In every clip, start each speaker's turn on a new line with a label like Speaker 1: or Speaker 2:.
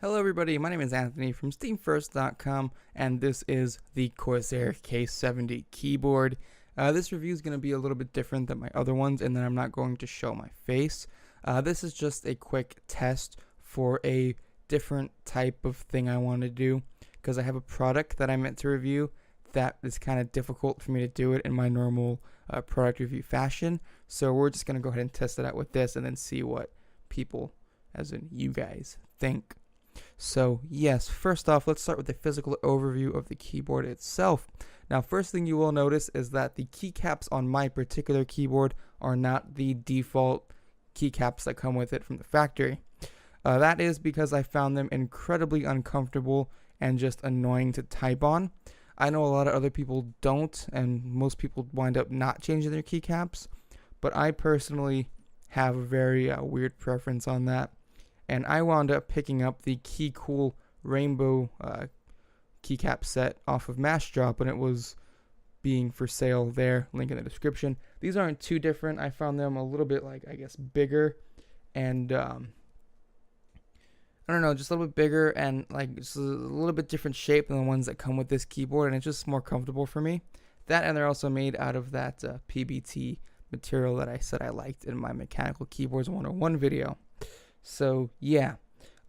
Speaker 1: Hello everybody, my name is Anthony from SteamFirst.com and this is the Corsair K70 Keyboard. This review is going to be a little bit different than my other ones in that I'm not going to show my face. This is just a quick test for a different type of thing I want to do because I have a product that I meant to review that is kind of difficult for me to do it in my normal product review fashion. So we're just going to go ahead and test it out with this and then see what people, as in you guys, think. So yes, first off, let's start with the physical overview of the keyboard itself. Now, first thing you will notice is that the keycaps on my particular keyboard are not the default keycaps that come with it from the factory. That is because I found them incredibly uncomfortable and just annoying to type on. I know a lot of other people don't, and most people wind up not changing their keycaps, but I personally have a very weird preference on that. And I wound up picking up the KeyCool Rainbow keycap set off of Massdrop when it was being for sale there, link in the description. These aren't too different. I found them a little bit, like, I guess, bigger and I don't know, just a little bit bigger and like just a little bit different shape than the ones that come with this keyboard, and it's just more comfortable for me. That, and they're also made out of that PBT material that I said I liked in my Mechanical Keyboards 101 video. So yeah,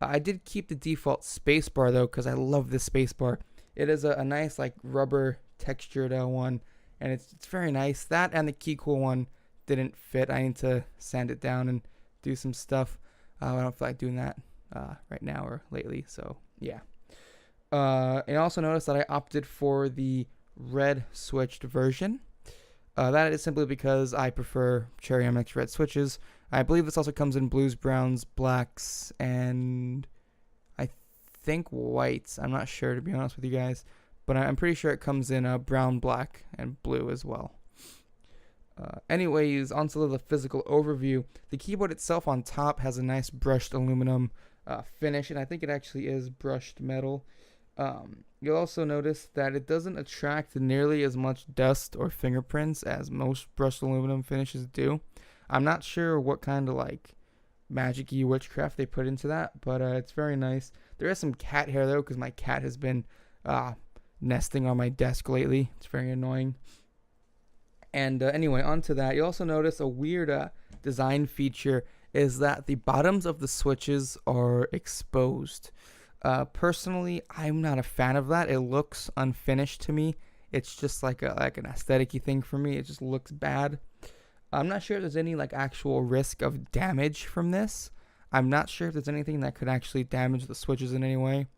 Speaker 1: I did keep the default spacebar though, because I love this spacebar. It is a nice like rubber textured one, and it's very nice. That and the KeyCool one didn't fit. I need to sand it down and do some stuff. I don't feel like doing that right now or lately. So yeah. And also notice that I opted for the red switched version. That is simply because I prefer Cherry MX red switches. I believe this also comes in blues, browns, blacks, and I think whites. I'm not sure, to be honest with you guys, but I'm pretty sure it comes in brown, black, and blue as well. Anyways, onto the physical overview. The keyboard itself on top has a nice brushed aluminum finish, and I think it actually is brushed metal. You'll also notice that it doesn't attract nearly as much dust or fingerprints as most brushed aluminum finishes do. I'm not sure what kind of like magic-y witchcraft they put into that, but it's very nice. There is some cat hair though, because my cat has been nesting on my desk lately. It's very annoying. And anyway, onto that, you'll also notice a weird design feature is that the bottoms of the switches are exposed. Personally, I'm not a fan of that. It looks unfinished to me. It's just like an aesthetic-y thing for me. It just looks bad. I'm not sure if there's any like actual risk of damage from this. I'm not sure if there's anything that could actually damage the switches in any way.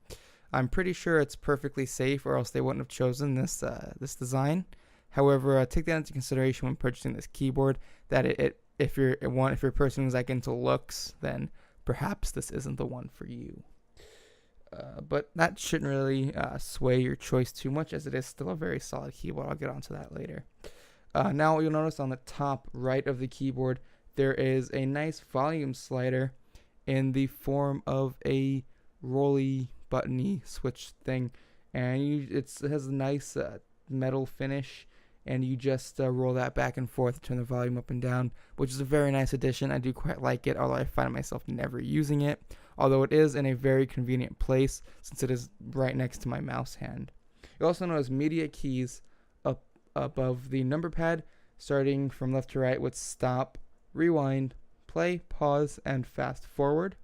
Speaker 1: I'm pretty sure it's perfectly safe, or else they wouldn't have chosen this this design. However, take that into consideration when purchasing this keyboard. That if you're a person who's like into looks, then perhaps this isn't the one for you. But that shouldn't really sway your choice too much, as it is still a very solid keyboard. I'll get onto that later. Now you'll notice on the top right of the keyboard there is a nice volume slider in the form of a rolly buttony switch thing, and it has a nice metal finish, and you just roll that back and forth to turn the volume up and down, which is a very nice addition. I do quite like it, although I find myself never using it, although it is in a very convenient place since it is right next to my mouse hand. You also notice media keys up above the number pad, starting from left to right with stop, rewind, play, pause, and fast forward,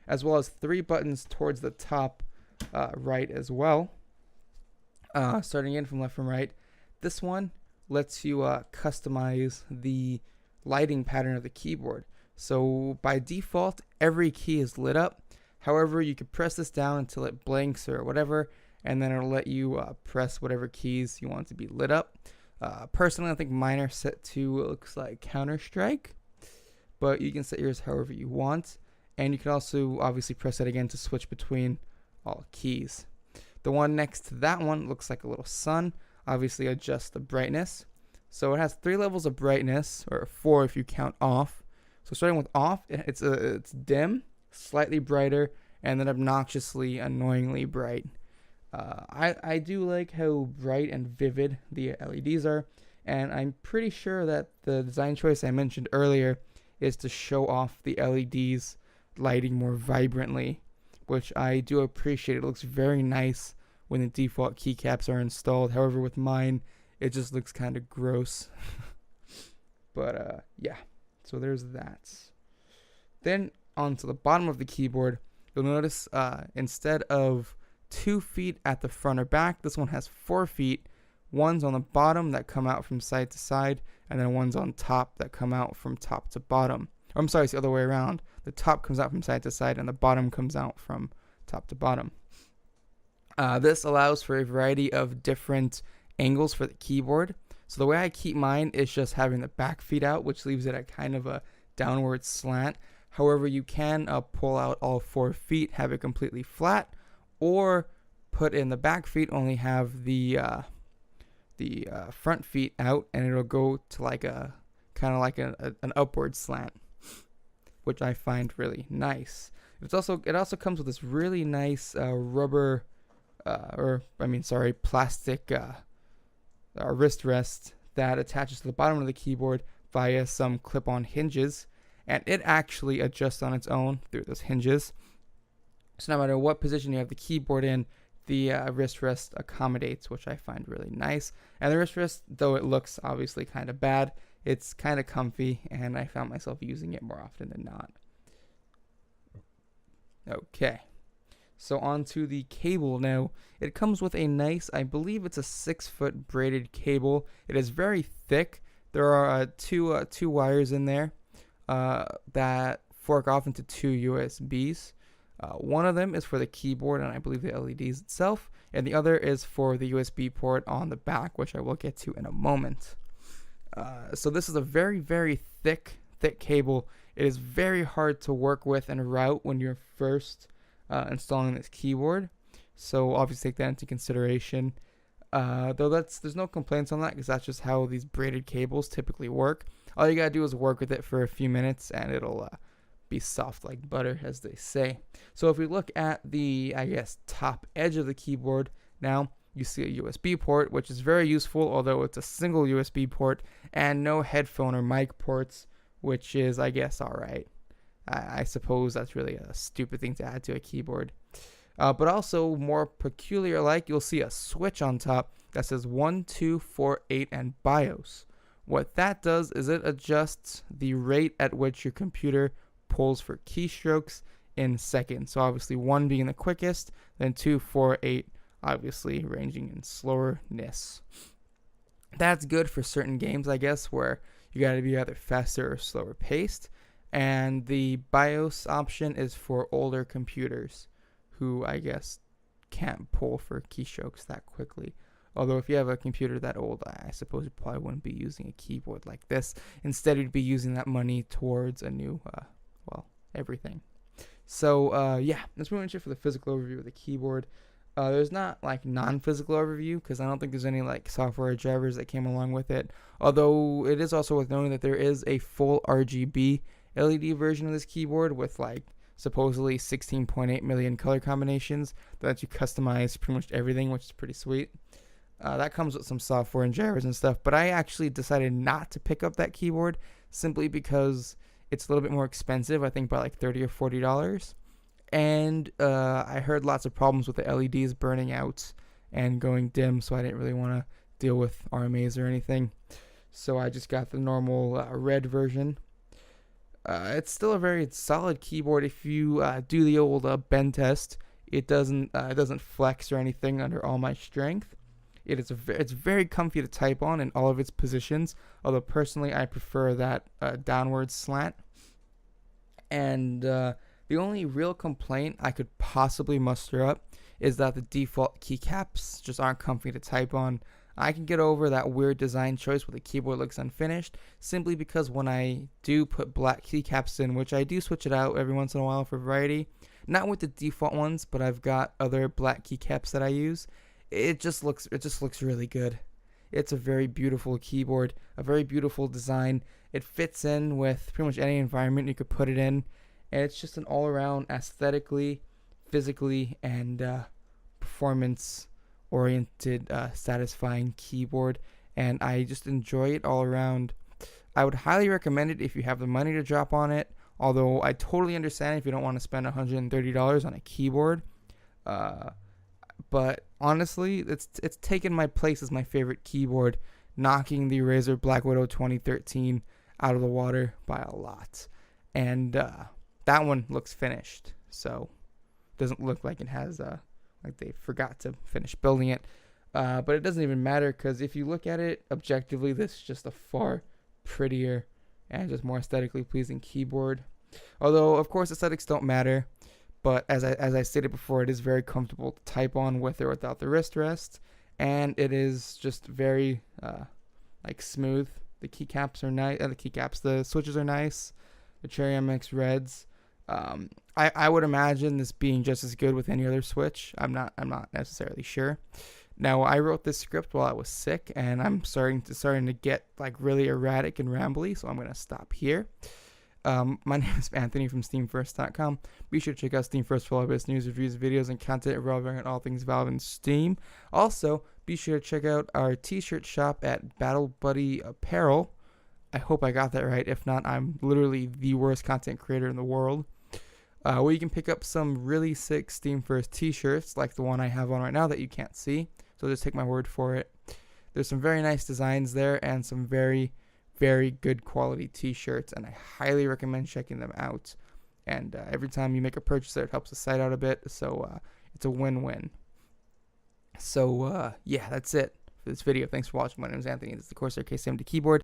Speaker 1: as well as 3 buttons towards the top right as well. Starting in from left from right, this one lets you customize the lighting pattern of the keyboard. So by default, every key is lit up. However, you could press this down until it blinks or whatever, and then it'll let you press whatever keys you want to be lit up. Personally, I think mine are set to, it looks like Counter-Strike, but you can set yours however you want, and you can also obviously press it again to switch between all keys. The one next to that one looks like a little sun. Obviously adjust the brightness. So it has 3 levels of brightness, or 4 if you count off. So starting with off, it's dim, slightly brighter, and then obnoxiously, annoyingly bright. I do like how bright and vivid the LEDs are, and I'm pretty sure that the design choice I mentioned earlier is to show off the LEDs lighting more vibrantly, which I do appreciate. It looks very nice when the default keycaps are installed. However, with mine, it just looks kind of gross. But yeah, so there's that. Then onto the bottom of the keyboard, you'll notice instead of 2 feet at the front or back, this one has 4 feet. One's on the bottom that come out from side to side, and then one's on top that come out from top to bottom. Or, I'm sorry, it's the other way around. The top comes out from side to side, and the bottom comes out from top to bottom. This allows for a variety of different angles for the keyboard. So the way I keep mine is just having the back feet out, which leaves it at kind of a downward slant. However, you can pull out all 4 feet, have it completely flat, or put in the back feet, only have the front feet out, and it'll go to like a kind of like an upward slant, which I find really nice. It also comes with this really nice plastic wrist rest that attaches to the bottom of the keyboard via some clip-on hinges, and it actually adjusts on its own through those hinges. So no matter what position you have the keyboard in, the wrist rest accommodates, which I find really nice. And the wrist rest, though it looks obviously kind of bad, it's kind of comfy, and I found myself using it more often than not. Okay, so onto the cable now. It comes with a nice, I believe it's a 6-foot braided cable. It is very thick. There are two wires in there that fork off into 2 USBs. One of them is for the keyboard and I believe the LEDs itself, and the other is for the USB port on the back, which I will get to in a moment. So this is a very, very thick cable. It is very hard to work with and route when you're first installing this keyboard. So obviously take that into consideration. Though there's no complaints on that, because that's just how these braided cables typically work. All you gotta do is work with it for a few minutes, and it'll be soft like butter, as they say. So if we look at the, I guess, top edge of the keyboard, now you see a USB port, which is very useful, although it's a single USB port, and no headphone or mic ports, which is, I guess, alright. I suppose that's really a stupid thing to add to a keyboard. But also, more peculiar-like, you'll see a switch on top that says 1, 2, 4, 8, and BIOS. What that does is it adjusts the rate at which your computer pulls for keystrokes in seconds. So obviously 1 being the quickest, then 2, 4, 8 obviously ranging in slowerness. That's good for certain games, I guess, where you got to be either faster or slower paced. And the BIOS option is for older computers who, I guess, can't pull for keystrokes that quickly. Although if you have a computer that old, I suppose you probably wouldn't be using a keyboard like this. Instead, you'd be using that money towards a new, everything. So, yeah, that's pretty much it for the physical overview of the keyboard. There's not, like, non-physical overview, because I don't think there's any, like, software drivers that came along with it. Although, it is also worth knowing that there is a full RGB LED version of this keyboard with, like, supposedly 16.8 million color combinations that lets you customize pretty much everything, which is pretty sweet. That comes with some software and drivers and stuff, but I actually decided not to pick up that keyboard simply because it's a little bit more expensive, I think by like $30 or $40. And I heard lots of problems with the LEDs burning out and going dim, so I didn't really want to deal with RMAs or anything. So I just got the normal red version. It's still a very solid keyboard. If you do the old bend test, it doesn't flex or anything under all my strength. It's very comfy to type on in all of its positions, although personally I prefer that downward slant. And the only real complaint I could possibly muster up is that the default keycaps just aren't comfy to type on. I can get over that weird design choice where the keyboard looks unfinished, simply because when I do put black keycaps in, which I do switch it out every once in a while for variety, not with the default ones, but I've got other black keycaps that I use, it just looks really good. It's a very beautiful keyboard, a very beautiful design. It fits in with pretty much any environment you could put it in, and it's just an all-around aesthetically, physically, and performance-oriented, satisfying keyboard, and I just enjoy it all around. I would highly recommend it if you have the money to drop on it. Although I totally understand if you don't want to spend $130 on a keyboard. But honestly, it's taken my place as my favorite keyboard, knocking the Razer Black Widow 2013 out of the water by a lot. And that one looks finished, so it doesn't look like it has like they forgot to finish building it. But it doesn't even matter, because if you look at it objectively, this is just a far prettier and just more aesthetically pleasing keyboard. Although, of course, aesthetics don't matter. But as I stated before, it is very comfortable to type on with or without the wrist rest. And it is just very like smooth. The keycaps are nice. The switches are nice. The Cherry MX Reds. I would imagine this being just as good with any other switch. I'm not necessarily sure. Now, I wrote this script while I was sick, and I'm starting to get like really erratic and rambly, so I'm gonna stop here. My name is Anthony from SteamFirst.com. Be sure to check out Steam First for all the best news, reviews, videos, and content revolving around all things Valve and Steam. Also, be sure to check out our t-shirt shop at Battle Buddy Apparel. I hope I got that right. If not, I'm literally the worst content creator in the world. Where you can pick up some really sick Steam First t-shirts, like the one I have on right now that you can't see. So just take my word for it. There's some very nice designs there and some very good quality t-shirts, and I highly recommend checking them out. And every time you make a purchase there, it helps the site out a bit, so it's a win-win. So yeah, that's it for this video. Thanks for watching. My name is Anthony. This is the Corsair K70 Keyboard.